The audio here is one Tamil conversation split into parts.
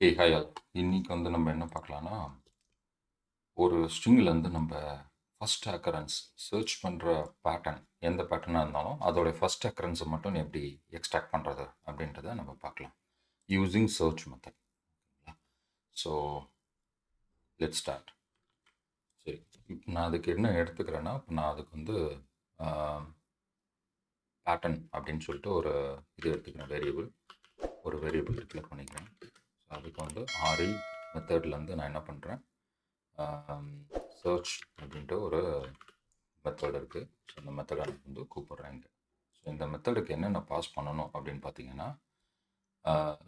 Hi all. இன்னைக்கு நம்ம என்ன பார்க்கலாம்னா, ஒரு ஸ்ட்ரிங்லேருந்து நம்ம ஃபர்ஸ்ட் அக்கரன்ஸ் சர்ச் பண்ணுற பேட்டர்ன் எந்த பேட்டர்னாக இருந்தாலும் அதோட ஃபர்ஸ்ட் அக்கரன்ஸை மட்டும் எப்படி எக்ஸ்ட்ராக்ட் பண்ணுறது அப்படின்றத நம்ம பார்க்கலாம் using search method. So let start. சரி, இப்போ நான் அதுக்கு என்ன எடுத்துக்கிறேன்னா, இப்போ நான் அதுக்கு பேட்டர்ன் அப்படின்னு சொல்லிட்டு ஒரு இது எடுத்துக்கிறேன், ஒரு வேரியபிள் டிக்ளேர் பண்ணிக்கிறேன். ஸோ அதுக்கு ஆர்இ மெத்தட்லேருந்து நான் என்ன பண்ணுறேன், சர்ச் அப்படின்ட்டு ஒரு மெத்தட் இருக்குது. ஸோ இந்த மெத்தடை நான் கூப்பிட்றேன் இங்கே. ஸோ இந்த மெத்தடுக்கு என்னென்ன பாஸ் பண்ணணும் அப்படின்னு பார்த்தீங்கன்னா,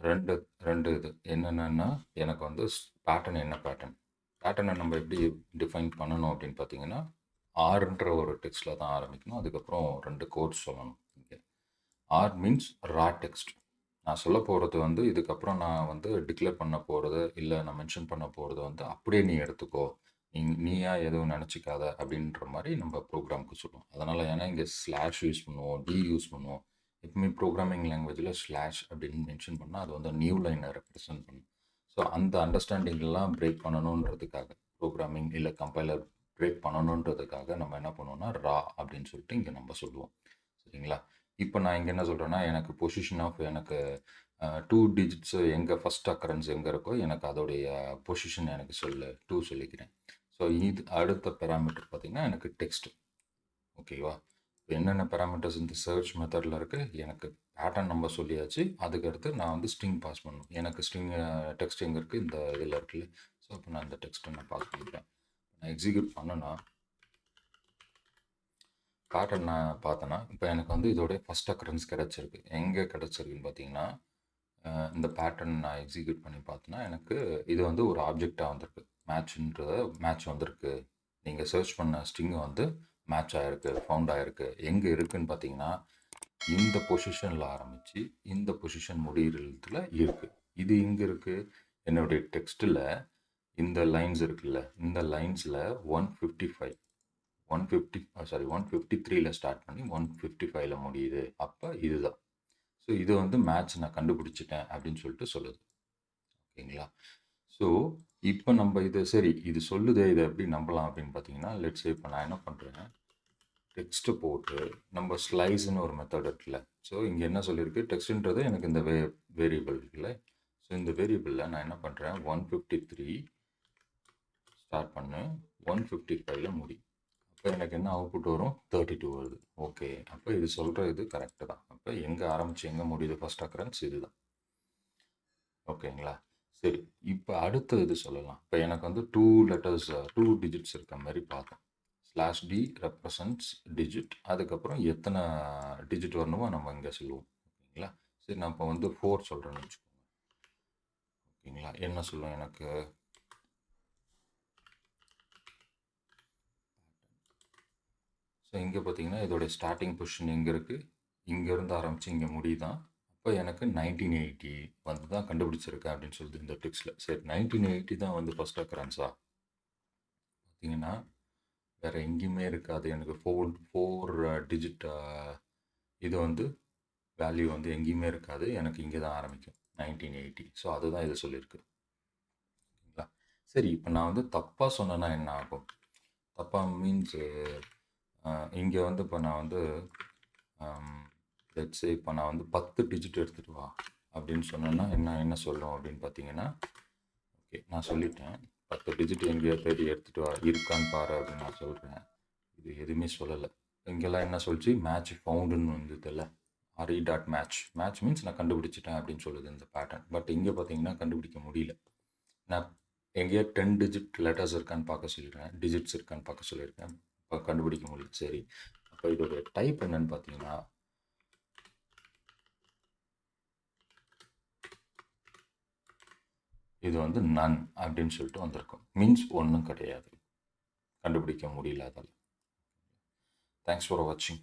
ரெண்டு ரெண்டு இது என்னென்னா, எனக்கு பேட்டர்ன் என்ன பேட்டர்னை நம்ம எப்படி டிஃபைன் பண்ணணும் அப்படின்னு பார்த்தீங்கன்னா, ஆர்ன்ற ஒரு டெக்ஸ்ட்டில் தான் ஆரம்பிக்கணும். அதுக்கப்புறம் ரெண்டு கோட்ஸ் சொல்லணும். இங்கே ஆர் மீன்ஸ் ரா டெக்ஸ்ட். நான் சொல்ல போகிறது இதுக்கப்புறம் நான் டிக்ளேர் பண்ண போகிறது இல்லை நான் மென்ஷன் பண்ண போகிறது அப்படியே நீ எடுத்துக்கோ, நீயா எதுவும் நினச்சிக்காத அப்படின்ற மாதிரி நம்ம ப்ரோக்ராமுக்கு சொல்லுவோம். அதனால் ஏன்னா இங்கே ஸ்லாஷ் யூஸ் பண்ணுவோம், டி யூஸ் பண்ணுவோம். எப்பவுமே ப்ரோக்ராமிங் லாங்குவேஜில் ஸ்லாஷ் அப்படின்னு மென்ஷன் பண்ணால் அது நியூ லைனை ரெப்ரசன்ட் பண்ணும். ஸோ அந்த அண்டர்ஸ்டாண்டிங்லாம் பிரேக் பண்ணணுன்றதுக்காக, ப்ரோக்ராமிங் இல்லை கம்பைலர் பிரேக் பண்ணணுன்றதுக்காக நம்ம என்ன பண்ணுவோம்னா ரா அப்படின்னு சொல்லிட்டு இங்கே நம்ம சொல்லுவோம். சரிங்களா? இப்போ நான் இங்கே என்ன சொல்கிறேன்னா, எனக்கு பொசிஷன் ஆஃப் எனக்கு 2 டிஜிட்ஸு எங்கே ஃபஸ்ட் அக்கரன்ஸ் எங்கே இருக்கோ எனக்கு அதோடைய பொசிஷன் எனக்கு 2 சொல்லிக்கிறேன். ஸோ இது அடுத்த பேராமீட்டர் பார்த்திங்கன்னா எனக்கு டெக்ஸ்ட். ஓகேவா? இப்போ என்னென்ன பேராமீட்டர்ஸ் இந்த சர்ச் மெத்தடில் இருக்குது, எனக்கு பேட்டர்ன் நம்பர் சொல்லியாச்சு. அதுக்கடுத்து நான் ஸ்ட்ரிங் பாஸ் பண்ணணும். எனக்கு ஸ்ட்ரிங் டெக்ஸ்ட் எங்கே இருக்குது, இந்த இதில் இருக்குல்ல. ஸோ அப்போ நான் இந்த டெக்ஸ்ட்டை நான் பாஸ் பண்ணிக்கிறேன். நான் எக்ஸிக்யூட் பண்ணேன்னா பேட்டர்ன் நான் பார்த்தேன்னா, இப்போ எனக்கு இதோடைய ஃபஸ்ட் அக்கரன்ஸ் கிடச்சிருக்கு. எங்கே கிடச்சிருக்குன்னு பார்த்தீங்கன்னா, இந்த பேட்டர்ன் நான் எக்ஸிக்யூட் பண்ணி பார்த்தேன்னா எனக்கு இது ஒரு ஆப்ஜெக்டாக வந்திருக்கு. மேட்ச் வந்திருக்கு. நீங்கள் சர்ச் பண்ண ஸ்ட்ரிங்கு மேட்ச் ஆகிருக்கு, ஃபவுண்ட் ஆகிருக்கு. எங்கே இருக்குதுன்னு பார்த்தீங்கன்னா, இந்த பொசிஷனில் ஆரம்பித்து இந்த பொசிஷன் முடிகிறதுல இருக்குது. இது இங்கே இருக்குது. என்னுடைய டெக்ஸ்ட்டில் இந்த லைன்ஸ் இருக்குல்ல, இந்த லைன்ஸில் 153ல் ஸ்டார்ட் பண்ணி 155ல் முடியுது. அப்போ இதுதான். ஸோ இது மேட்ச் நான் கண்டுபிடிச்சிட்டேன் அப்படின்னு சொல்லிட்டு சொல்லுது. ஓகேங்களா? ஸோ இப்போ நம்ம இது சொல்லுதே, இதை எப்படி நம்பலாம் அப்படின்னு பார்த்தீங்கன்னா, லெட்ஸ் இப்போ நான் என்ன பண்ணுறேன், டெக்ஸ்ட்டு போட்டு நம்ம ஸ்லைஸ்ன்னு ஒரு மெத்தட் இருக்குல்ல. ஸோ இங்கே என்ன சொல்லியிருக்கு, டெக்ஸ்ட்டுன்றது எனக்கு இந்த வேரியபிள் இருக்குல்ல. ஸோ இந்த வேரியபிளில் நான் என்ன பண்ணுறேன், 153 ஸ்டார்ட் பண்ணு, 155ல் முடி. அப்போ எனக்கு என்ன அவுட்புட் வரும், 32 வருது. ஓகே, அப்போ இது சொல்கிற இது கரெக்டு தான். அப்போ எங்கே ஆரம்பித்து எங்கே முடியுது ஃபஸ்ட் அக்கரன்ஸ் இதுதான். ஓகேங்களா? சரி, இப்போ அடுத்த இது சொல்லலாம். இப்போ எனக்கு 2 டிஜிட்ஸ் இருக்க மாதிரி பார்த்தோம். /d represents digit. அதுக்கப்புறம் எத்தனை டிஜிட் வரணுமோ நம்ம இங்கே சொல்லுவோம். ஓகேங்களா? சரி, நான் இப்போ 4 சொல்கிறேன்னு வச்சுக்கோங்க. ஓகேங்களா? என்ன சொல்லுவோம், எனக்கு ஸோ இங்கே பார்த்தீங்கன்னா இதோடைய ஸ்டார்டிங் பொசிஷன் எங்கே இருக்குது, இங்கேருந்து ஆரம்பித்து இங்கே முடியுதான். அப்போ எனக்கு 1980 தான் கண்டுபிடிச்சிருக்கேன் அப்படின்னு சொல்லுது இந்த டெக்ஸ்ட்டில். சரி, 1980 தான் ஃபஸ்ட் அக்கரன்ஸா பார்த்தீங்கன்னா வேறு எங்கேயுமே இருக்காது. எனக்கு 4 டிஜிட் இது வேல்யூ எங்கேயுமே இருக்காது. எனக்கு இங்கே தான் ஆரம்பிக்கும் 1980. ஸோ அதுதான் இது சொல்லியிருக்கு. ஓகேங்களா? சரி, இப்போ நான் தப்பாக சொன்னேன்னா என்ன ஆகும்? தப்பாக மீன்ஸ் இங்கே இப்போ நான் லெட்ஸே இப்போ நான் 10 டிஜிட் எடுத்துகிட்டு வா அப்படின்னு சொன்னேன்னா என்ன சொல்லும் அப்படின்னு பார்த்தீங்கன்னா, ஓகே நான் சொல்லிட்டேன், 10 டிஜிட் எங்கேயோ தேடி எடுத்துகிட்டு வா, இருக்கான்னு பாரு அப்படின்னு நான் சொல்கிறேன். இது எதுவுமே சொல்லலை. இங்கெல்லாம் என்ன சொல்லிச்சு, மேட்ச் ஃபவுண்டுன்னு வந்ததில்ல, RE.match மீன்ஸ் நான் கண்டுபிடிச்சிட்டேன் அப்படின்னு சொல்லுது இந்த பேட்டர்ன். பட் இங்கே பார்த்தீங்கன்னா கண்டுபிடிக்க முடியல. நான் எங்கேயோ 10 டிஜிட் லெட்டர்ஸ் இருக்கான்னு பார்க்க சொல்லியிருக்கேன், டிஜிட்ஸ் இருக்கான்னு பார்க்க சொல்லியிருக்கேன். இப்போ கண்டுபிடிக்க முடியல. சரி, அப்போ இதோடைய டைப் என்னன்னு பார்த்தீங்கன்னா, இது நன் அப்படின்னு சொல்லிட்டு வந்திருக்கும். மீன்ஸ் ஒன்றும் கிடையாது, கண்டுபிடிக்க முடியல. அதால் தேங்க்ஸ் ஃபார் வாட்சிங்.